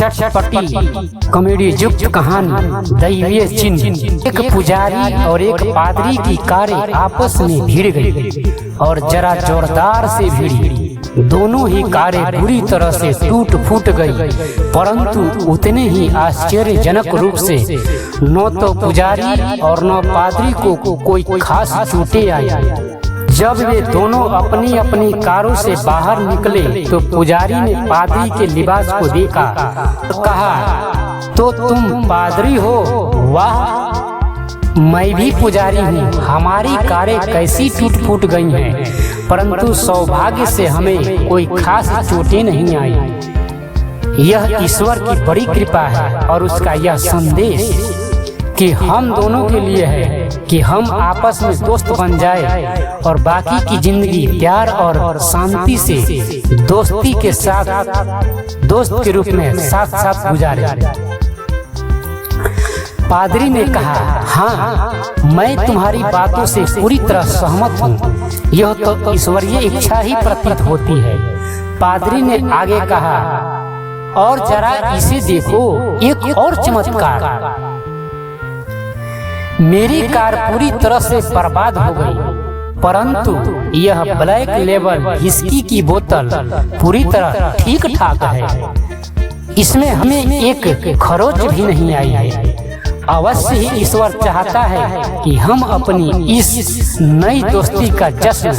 चटपटी कॉमेडी युक्त कहानी दैवीय चिन्ह। एक पुजारी और एक पादरी की कारें आपस में भिड़ गई और जरा जोरदार से भिड़ी। दोनों ही कारें बुरी तरह से टूट फूट गई, परंतु उतने ही आश्चर्यजनक रूप से न तो पुजारी और न पादरी को कोई खास चोटें आई। जब वे दोनों अपनी अपनी कारों से बाहर निकले तो पुजारी ने पादरी के लिबास को देखा और कहा, तो तुम पादरी हो? वाह, मैं भी पुजारी हूँ। हमारी कारें कैसी टूट फूट गई हैं, परंतु सौभाग्य से हमें कोई खास चोटें नहीं आई। यह ईश्वर की बड़ी कृपा है और उसका यह संदेश कि हम दोनों के लिए है कि हम आपस में दोस्त बन जाए और बाकी की जिंदगी प्यार और शांति से दोस्ती के साथ दोस्त के रूप में साथ साथ गुजारे। पादरी ने कहा, हाँ, मैं तुम्हारी बातों से पूरी तरह सहमत हूँ। यह तो ईश्वरीय इच्छा ही प्रतीत होती है। पादरी ने आगे कहा, और जरा इसे देखो, एक और चमत्कार। मेरी कार पूरी तरह से बर्बाद हो गई, परंतु यह ब्लैक लेबल व्हिस्की की बोतल पूरी तरह ठीक ठाक है। इसमें हमें एक खरोच भी नहीं आई है। अवश्य ही ईश्वर चाहता है कि हम अपनी इस नई दोस्ती का जश्न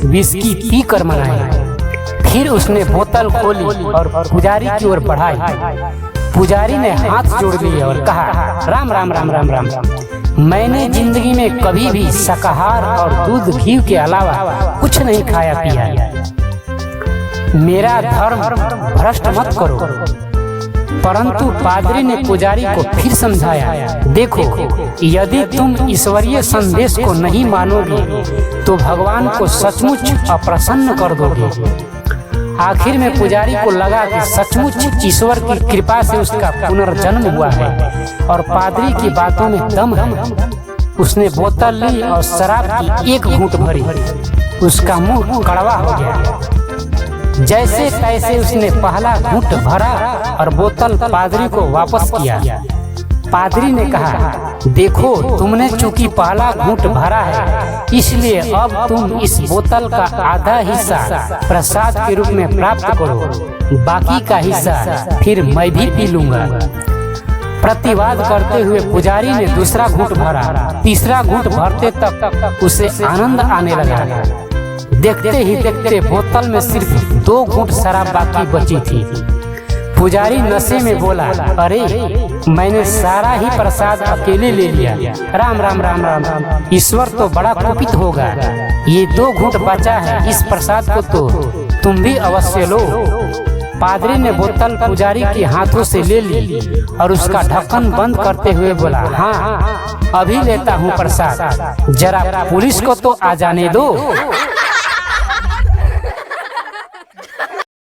व्हिस्की पीकर मनाएं। फिर उसने बोतल खोली और पुजारी की ओर बढ़ाई। पुजारी ने हाथ जोड़ लिए और कहा, राम राम राम राम राम। मैंने जिंदगी में कभी भी शाकाहार और दूध घी के अलावा कुछ नहीं खाया पिया। मेरा धर्म भ्रष्ट मत करो। परंतु पादरी ने पुजारी को फिर समझाया, देखो, यदि तुम ईश्वरीय संदेश को नहीं मानोगे तो भगवान को सचमुच अप्रसन्न कर दोगे। आखिर में पुजारी को लगा कि सचमुच ईश्वर की कृपा से उसका पुनर्जन्म हुआ है और पादरी की बातों में दम है। उसने बोतल ली और शराब की एक घूंट भरी। उसका मुंह कड़वा हो गया। जैसे तैसे उसने पहला घूंट भरा और बोतल पादरी को वापस किया। पादरी ने कहा, देखो, तुमने चूंकि पहला घूंट भरा है, इसलिए अब तुम इस बोतल का आधा हिस्सा प्रसाद के रूप में प्राप्त करो। बाकी का हिस्सा फिर मैं भी पी लूंगा। प्रतिवाद करते हुए पुजारी ने दूसरा घूंट भरा। तीसरा घूंट भरते तक उसे आनंद आने लगा। देखते ही देखते बोतल में सिर्फ 2 घूंट शराब बाकी बची थी। पुजारी नशे में बोला, अरे, मैंने सारा ही प्रसाद अकेले ले लिया। राम राम राम राम। ईश्वर तो बड़ा कुपित होगा। ये 2 घूंट बचा है, इस प्रसाद को तो तुम भी अवश्य लो। पादरी ने बोतल पुजारी के हाथों से ले ली और उसका ढक्कन बंद करते हुए बोला, हाँ, अभी लेता हूँ प्रसाद, जरा पुलिस को तो आ जाने दो।